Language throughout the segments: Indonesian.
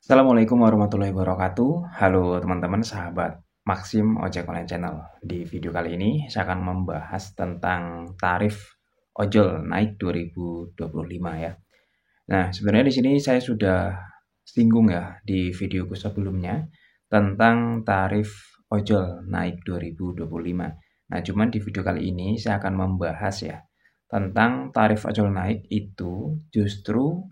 Assalamualaikum warahmatullahi wabarakatuh. Halo teman-teman sahabat Maxim Ojek Online Channel. Di video kali ini saya akan membahas tentang tarif ojol naik 2025 ya. Nah, sebenarnya di sini saya sudah singgung ya di videoku sebelumnya tentang tarif ojol naik 2025. Nah, cuman di video kali ini saya akan membahas ya tentang tarif ojol naik itu justru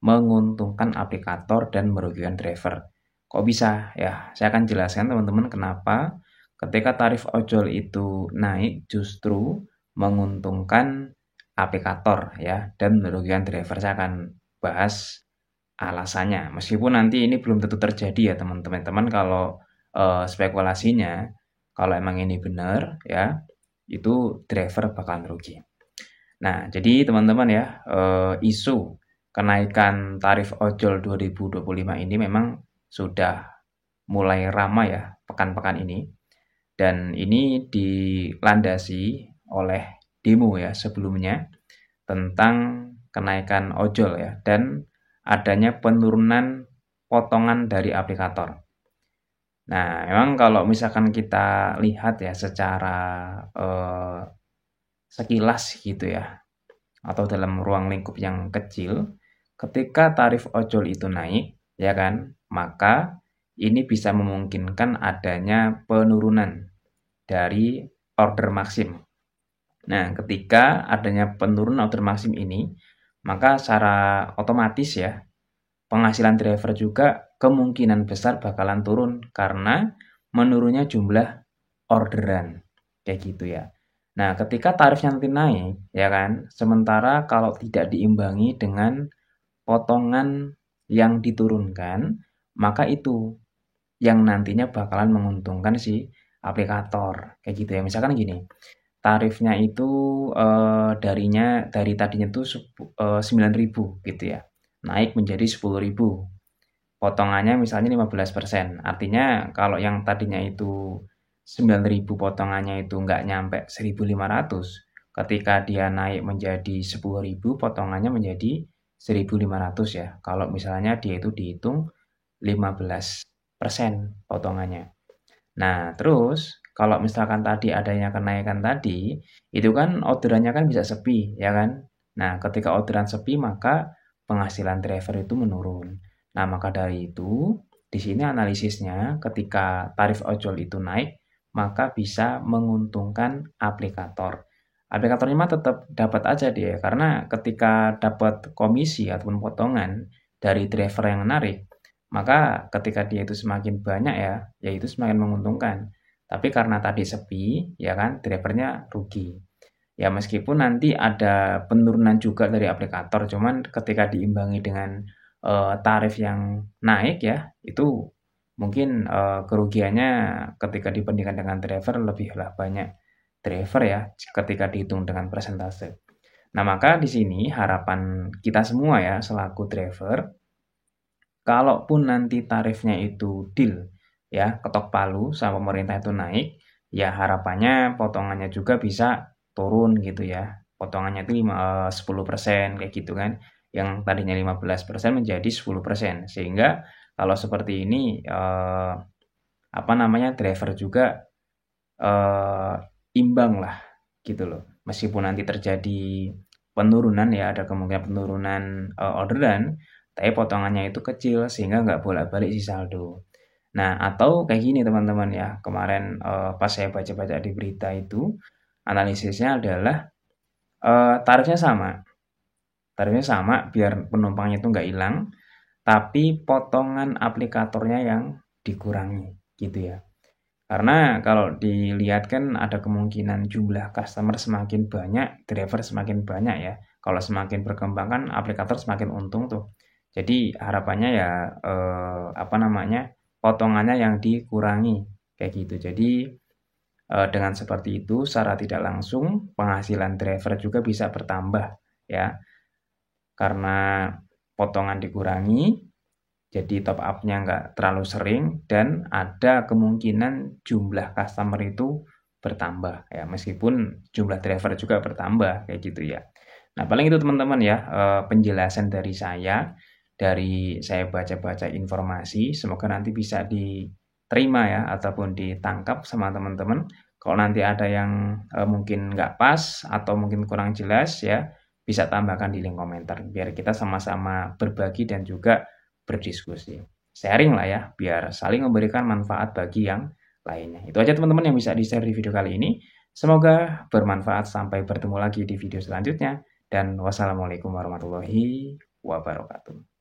menguntungkan aplikator dan merugikan driver. Kok bisa? Ya, saya akan jelaskan teman-teman kenapa ketika tarif ojol itu naik justru menguntungkan aplikator ya dan merugikan driver. Saya akan bahas alasannya. Meskipun nanti ini belum tentu terjadi ya teman-teman. Teman kalau spekulasinya kalau emang ini benar ya, itu driver bakal rugi. Nah, jadi teman-teman ya, isu kenaikan tarif ojol 2025 ini memang sudah mulai ramai ya pekan-pekan ini. Dan ini dilandasi oleh demo ya sebelumnya tentang kenaikan ojol ya dan adanya penurunan potongan dari aplikator. Nah, memang kalau misalkan kita lihat ya secara sekilas gitu ya atau dalam ruang lingkup yang kecil, ketika tarif ojol itu naik, ya kan, maka ini bisa memungkinkan adanya penurunan dari order maksim. Nah, ketika adanya penurunan order maksim ini, maka secara otomatis ya, penghasilan driver juga kemungkinan besar bakalan turun karena menurunnya jumlah orderan. Kayak gitu ya. Nah, ketika tarifnya nanti naik, ya kan, sementara kalau tidak diimbangi dengan potongan yang diturunkan, maka itu yang nantinya bakalan menguntungkan si aplikator. Kayak gitu ya. Misalkan gini, tarifnya itu dari tadinya tuh 9.000 gitu ya. Naik menjadi 10.000. Potongannya misalnya 15%. Artinya kalau yang tadinya itu 9.000 potongannya itu nggak nyampe 1.500, ketika dia naik menjadi 10.000 potongannya menjadi 1.500 ya. Kalau misalnya dia itu dihitung 15% potongannya. Nah, terus kalau misalkan tadi adanya kenaikan tadi, itu kan orderannya kan bisa sepi, ya kan? Nah, ketika orderan sepi maka penghasilan driver itu menurun. Nah, maka dari itu di sini analisisnya ketika tarif ojol itu naik, maka bisa menguntungkan aplikator. Aplikatornya mah tetap dapat aja dia, karena ketika dapat komisi ataupun potongan dari driver yang menarik, maka ketika dia itu semakin banyak ya, ya itu semakin menguntungkan. Tapi karena tadi sepi, ya kan, drivernya rugi. Ya meskipun nanti ada penurunan juga dari aplikator, cuman ketika diimbangi dengan tarif yang naik ya, itu mungkin kerugiannya ketika dibandingkan dengan driver lebihlah banyak driver ya, ketika dihitung dengan persentase. Nah maka di sini harapan kita semua ya selaku driver, kalaupun nanti tarifnya itu deal ya, ketok palu sama pemerintah itu naik, ya harapannya potongannya juga bisa turun gitu ya. Potongannya itu 10% kayak gitu kan. Yang tadinya 15% menjadi 10%. Sehingga kalau seperti ini apa namanya driver juga eh, imbang lah gitu loh. Meskipun nanti terjadi penurunan ya, ada kemungkinan penurunan orderan, tapi potongannya itu kecil sehingga nggak bolak-balik si saldo. Nah, atau kayak gini teman-teman ya, kemarin pas saya baca-baca di berita itu, analisisnya adalah tarifnya sama. Tarifnya sama biar penumpangnya itu nggak hilang, tapi potongan aplikatornya yang dikurangi gitu ya. Karena kalau dilihat kan ada kemungkinan jumlah customer semakin banyak, driver semakin banyak ya. Kalau semakin berkembang kan aplikator semakin untung tuh. Jadi harapannya ya apa namanya potongannya yang dikurangi kayak gitu. Jadi dengan seperti itu secara tidak langsung penghasilan driver juga bisa bertambah ya. Karena potongan dikurangi, jadi top up-nya nggak terlalu sering dan ada kemungkinan jumlah customer itu bertambah ya meskipun jumlah driver juga bertambah kayak gitu ya. Nah paling itu teman-teman ya penjelasan dari saya dari saya baca-baca informasi, semoga nanti bisa diterima ya ataupun ditangkap sama teman-teman. Kalau nanti ada yang mungkin nggak pas atau mungkin kurang jelas ya, bisa tambahkan di link komentar biar kita sama-sama berbagi dan juga berdiskusi. Sharing lah ya, biar saling memberikan manfaat bagi yang lainnya. Itu aja teman-teman yang bisa di-share di video kali ini. Semoga bermanfaat. Sampai bertemu lagi di video selanjutnya. Dan wassalamualaikum warahmatullahi wabarakatuh.